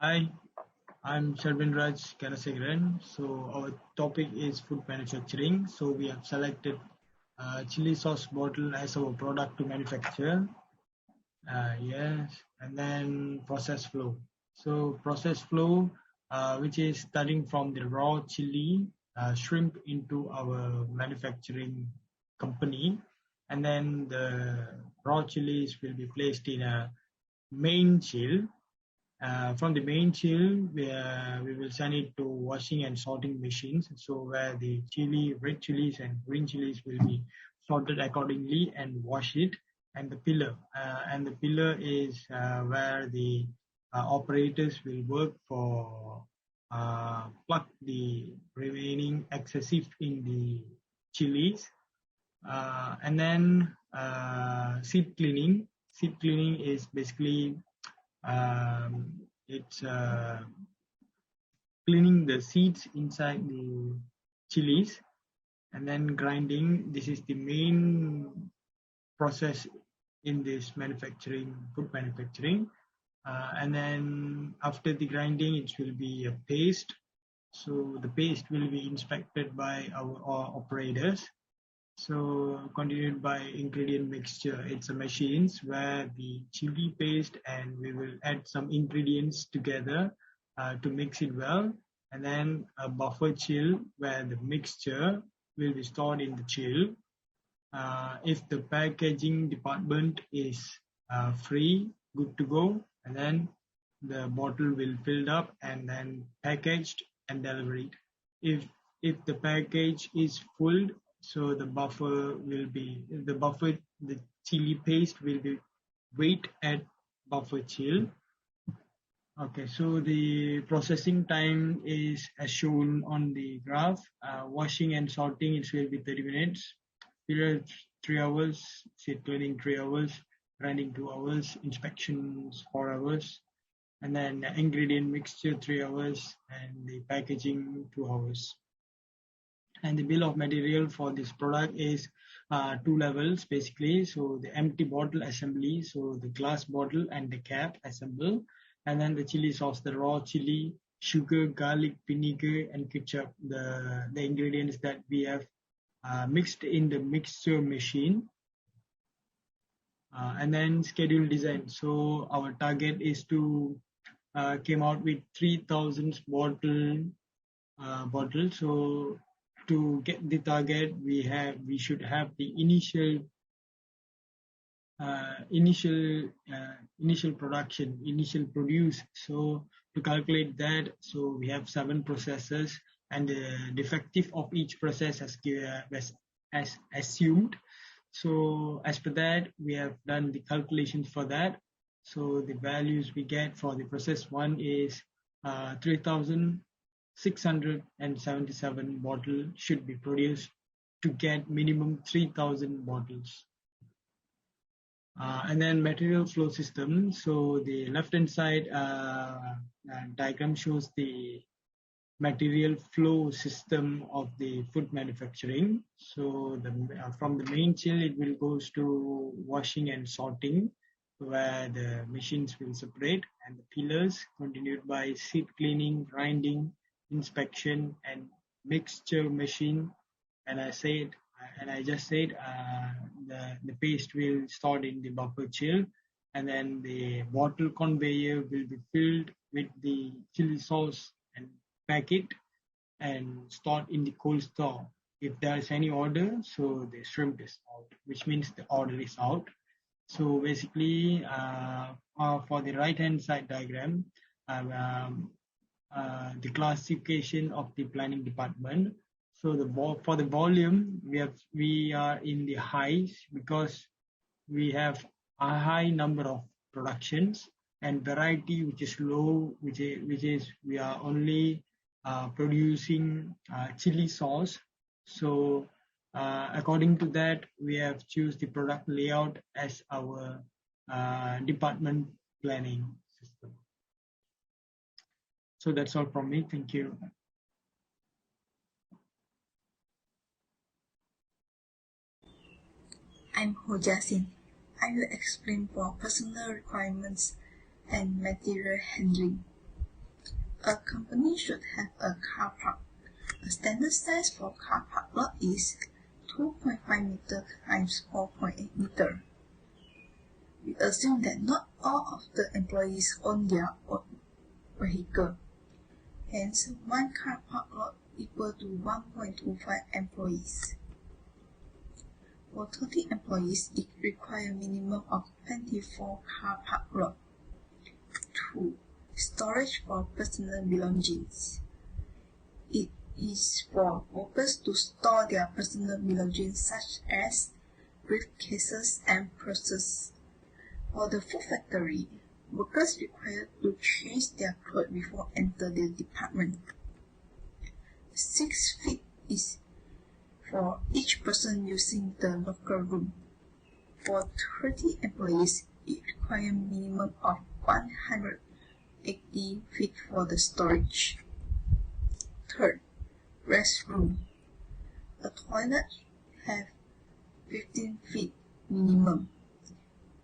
Hi, I'm Sharvinraj Gnasegaran. So our topic is food manufacturing. So we have selected chili sauce bottle as our product to manufacture. Yes, and then process flow. So process flow, which is starting from the raw chili shrimp into our manufacturing company, and then the raw chilies will be placed in a main chill. From the main chill, we will send it to washing and sorting machines. So where the red chilies and green chilies will be sorted accordingly and wash it. And the pillar is where the operators will work for pluck the remaining excessive in the chilies. And then seed cleaning. Seed cleaning is basically it's cleaning the seeds inside the chilies, and then grinding. This is the main process in this food manufacturing. And then after the grinding, it will be a paste. So the paste will be inspected by our operators. So continued by ingredient mixture. It's a machines where the chili paste and we will add some ingredients together to mix it well. And then a buffer chill where the mixture will be stored in the chill. If the packaging department is free, good to go, and then the bottle will filled up and then packaged and delivered. If the package is full, so the chili paste will be wait at buffer chill. Okay, so the processing time is as shown on the graph. Washing and sorting, it will be 30 minutes. Period 3 hours, seed cleaning 3 hours, grinding 2 hours, inspections 4 hours, and then ingredient mixture 3 hours, and the packaging 2 hours. And the bill of material for this product is 2 levels basically. So the empty bottle assembly, so the glass bottle and the cap assemble, and then the chili sauce, the raw chili, sugar, garlic, vinegar, and ketchup, the ingredients that we have mixed in the mixture machine. And then schedule design. So our target is to came out with 3,000 bottles. So to get the target, we should have the initial production, initial produce. So to calculate that, so we have 7 processes, and the defective of each process as assumed. So as per that, we have done the calculations for that. So the values we get for the process 1 is 3,677 bottles should be produced to get minimum 3,000 bottles. And then material flow system. So the left-hand side diagram shows the material flow system of the food manufacturing. So from the main chill, it will goes to washing and sorting, where the machines will separate, and the pillars continued by seed cleaning, grinding, inspection, and mixture machine. And I just said the paste will stored in the buffer chill, and then the bottle conveyor will be filled with the chili sauce and pack it and stored in the cold store. If there is any order, so the shrimp is out, which means the order is out. So basically, for the right-hand side diagram, the classification of the planning department. So for the volume, we are in the highs because we have a high number of productions, and variety which is low, which is we are only producing chili sauce. So according to that, we have choose the product layout as our department planning system. So that's all from me. Thank you. I'm Jia Xin. I will explain for personal requirements and material handling. A company should have a car park. A standard size for car park lot is 2.5 meter times 4.8 meter. We assume that not all of the employees own their own vehicle. Hence, one car park lot equal to 1.25 employees. For 30 employees, it requires a minimum of 24 car park lot. 2. Storage for personal belongings. It is for workers to store their personal belongings such as briefcases and purses. For the food factory, workers required to change their clothes before entering the department. 6 feet is for each person using the locker room. For 30 employees, it requires a minimum of 180 feet for the storage. Third, restroom. A toilet has 15 feet minimum.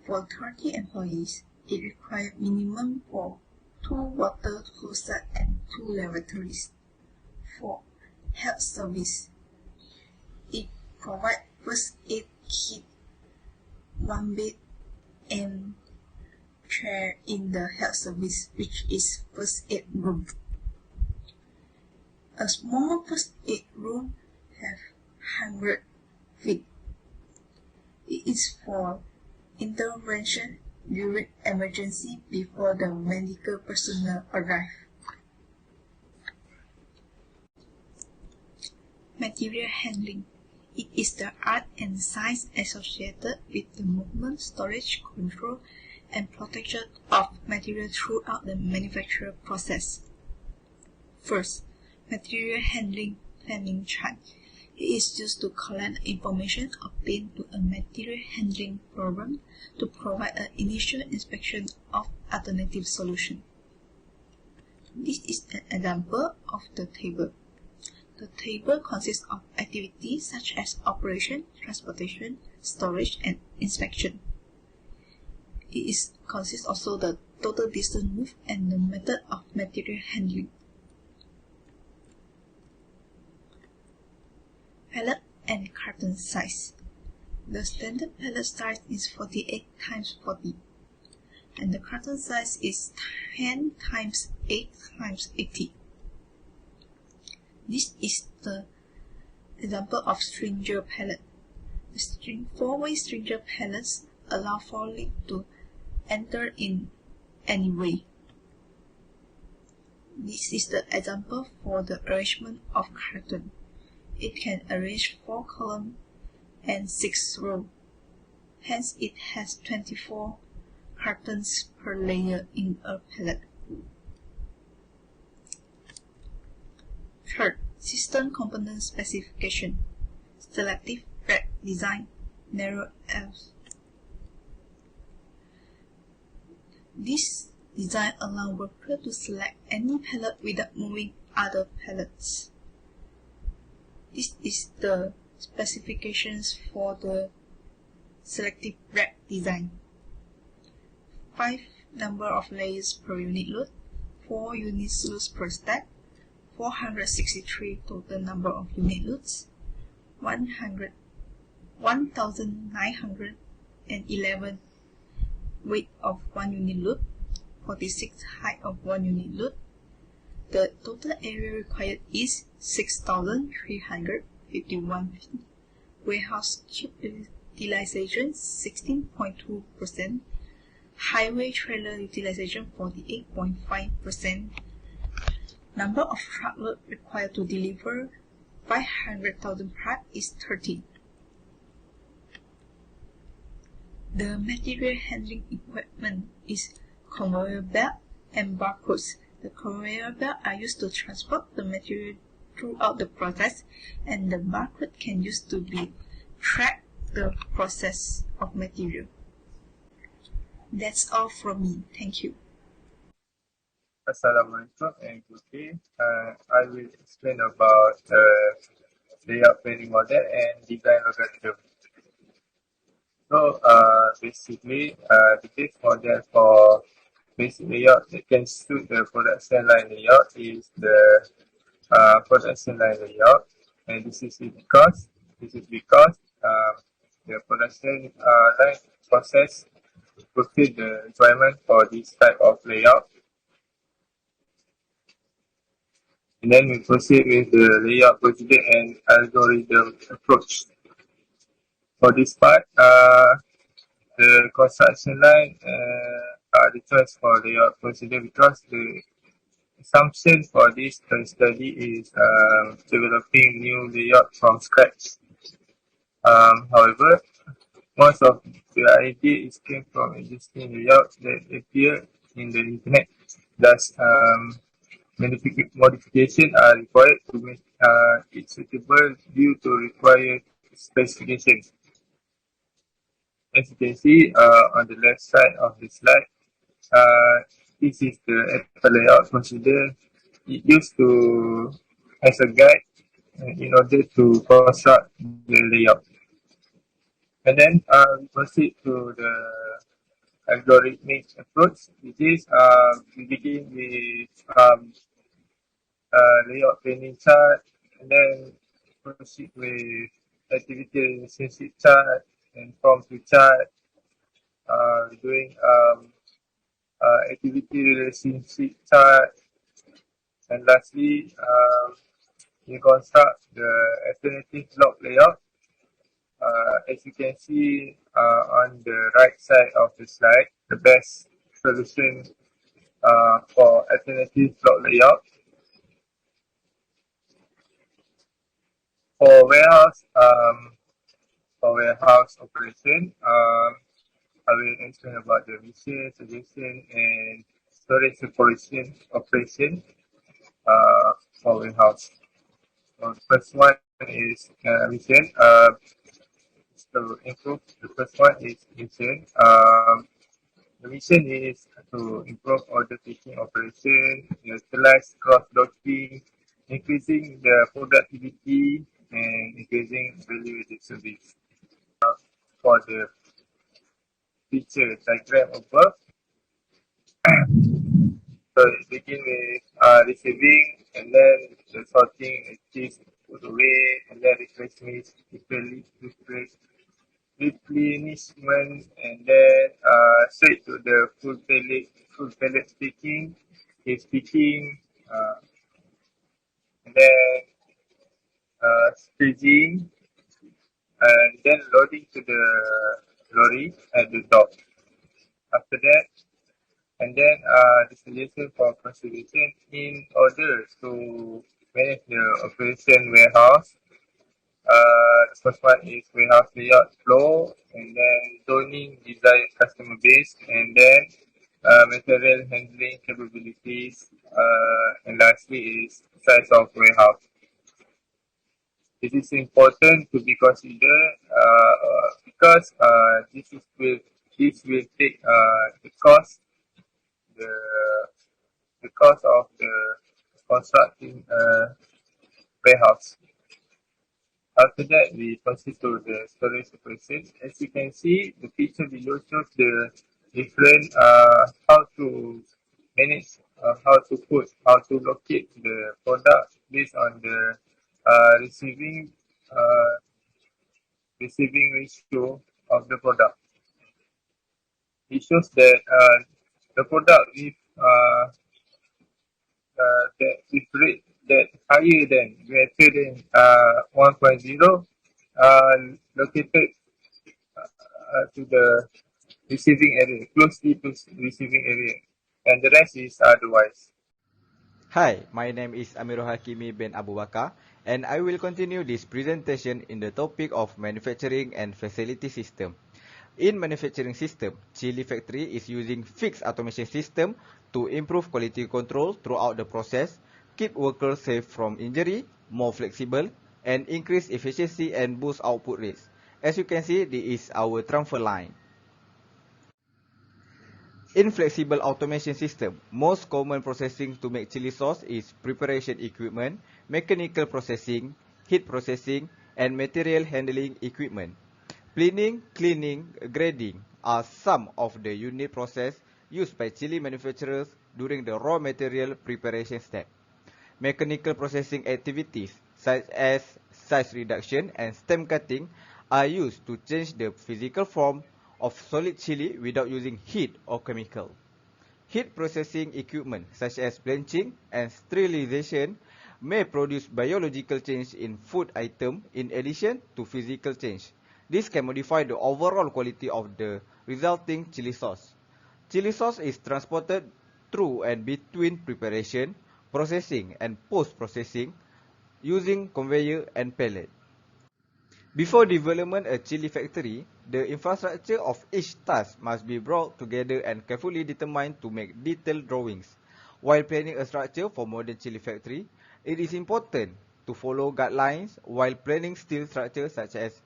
For 30 employees, it requires minimum for 2 water closets and 2 lavatories. 4. Health service. It provides first aid kit, 1 bed, and chair in the health service, which is first aid room. A small first aid room has 100 feet. It is for intervention during emergency before the medical personnel arrive. Material handling. It is the art and science associated with the movement, storage, control, and protection of material throughout the manufacture process. First, material handling planning chart. It is used to collect information obtained to a material handling program to provide an initial inspection of alternative solution. This is an example of the table. The table consists of activities such as operation, transportation, storage, and inspection. It consists also the total distance moved and the method of material handling. Pallet and carton size. The standard pallet size is 48 times 40, and the carton size is 10 times 8 times 80. This is the example of stringer pallet. The 4-way stringer pallets allow for lead to enter in any way. This is the example for the arrangement of carton. It can arrange 4 columns and 6 rows. Hence, it has 24 cartons per layer in a pallet. Third, system component specification. Selective rack design, narrow L's. This design allows workers to select any pallet without moving other pallets. This is the specifications for the selective rack design. 5 number of layers per unit load, 4 units loads per stack, 463 total number of unit loads, 1,911 weight of 1 unit load, 46 height of 1 unit load. The total area required is 6,351 feet. Warehouse cube utilization 16.2%. Highway trailer utilization 48.5%. Number of truckload required to deliver 500,000 parts is 30. The material handling equipment is conveyor belt and barcodes. The conveyor belt are used to transport the material throughout the process, and the barcode can use to be track the process of material. That's all from me. Thank you. Assalamualaikum and good day. I will explain about layout planning model and design algorithm. So basically, this is model for basic layout that can suit the production line layout is the production line layout, and this is because the production line process fulfill the requirement for this type of layout. And then we proceed with the layout procedure and algorithm approach. For this part, the construction line are the choice for layout procedure because the assumption for this case study is developing new layout from scratch. However, most of the idea is came from existing layouts that appear in the internet. Thus, modification are required to make it suitable due to required specifications. As you can see on the left side of the slide, this is the Apple layout procedure. It used to as a guide in order to construct the layout. And then we proceed to the algorithmic approach, which is we begin with layout planning chart, and then proceed with activity relationship chart and form to chart, doing activity relationship chart, and lastly we construct the alternative block layout. As you can see on the right side of the slide, the best solution for alternative block layout. For warehouse operation, I will explain about the mission, suggestion, and storage operation for warehouse. So the first one is mission. To improve, the first one is mission. The mission is to improve order picking operation, utilize cross-docking, increasing the productivity, and increasing value-added service. For the feature diagram above, so it begin with receiving, and then the sorting is put away, and then replenishment, and then straight to the full pallet picking, is picking, and then staging, and then loading to the lorry at the dock. After that, and then the suggestion for consideration in order to manage the operation warehouse. The first one is warehouse layout flow, and then zoning desired customer base, and then material handling capabilities, and lastly is size of warehouse. This is important to be considered because this will take the cost the cost of the constructing warehouse. After that, we proceed to the storage operation. As you can see, the picture below shows the different how to manage, how to locate the product based on the receiving ratio of the product. It shows that the product with that with rate that higher than greater than 1.0 located to the receiving area, closely to receiving area, and the rest is otherwise. Hi, my name is Amirul Hakimi bin Bakar, and I will continue this presentation in the topic of manufacturing and facility system. In manufacturing system, chili factory is using fixed automation system to improve quality control throughout the process, keep workers safe from injury, more flexible, and increase efficiency and boost output rates. As you can see, this is our transfer line. In flexible automation system, most common processing to make chili sauce is preparation equipment, mechanical processing, heat processing, and material handling equipment. Cleaning, grading are some of the unit process used by chili manufacturers during the raw material preparation step. Mechanical processing activities such as size reduction and stem cutting are used to change the physical form of solid chili without using heat or chemical. Heat processing equipment such as blanching and sterilization may produce biological change in food item in addition to physical change. This can modify the overall quality of the resulting chili sauce. Chili sauce is transported through and between preparation, processing and post-processing using conveyor and pallet. Before development a chili factory, the infrastructure of each task must be brought together and carefully determined to make detailed drawings. While planning a structure for modern chili factory, it is important to follow guidelines while planning steel structures such as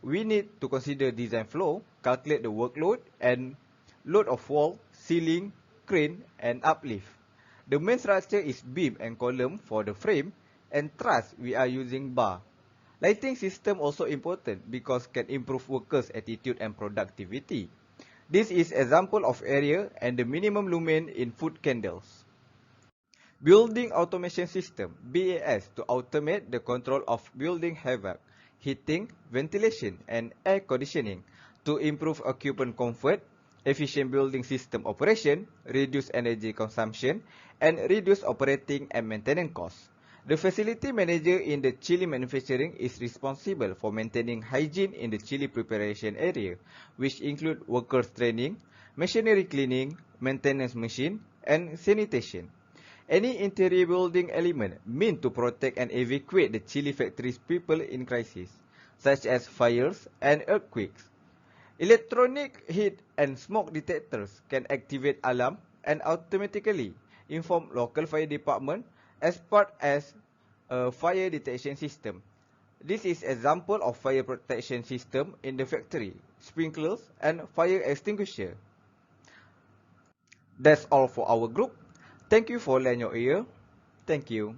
we need to consider design flow, calculate the workload and load of wall, ceiling, crane and uplift. The main structure is beam and column for the frame and truss we are using bar. Lighting system also important because can improve workers' attitude and productivity. This is example of area and the minimum lumen in food candles. Building automation system BAS to automate the control of building HVAC, heating, ventilation and air conditioning to improve occupant comfort, efficient building system operation, reduce energy consumption and reduce operating and maintenance costs. The facility manager in the chili manufacturing is responsible for maintaining hygiene in the chili preparation area, which include workers training, machinery cleaning, maintenance machine, and sanitation. Any interior building element meant to protect and evacuate the chili factory's people in crisis, such as fires and earthquakes. Electronic heat and smoke detectors can activate alarm and automatically inform local fire department as part as a fire detection system. This is example of fire protection system in the factory, sprinklers and fire extinguisher. That's all for our group. Thank you for lending your ear. Thank you.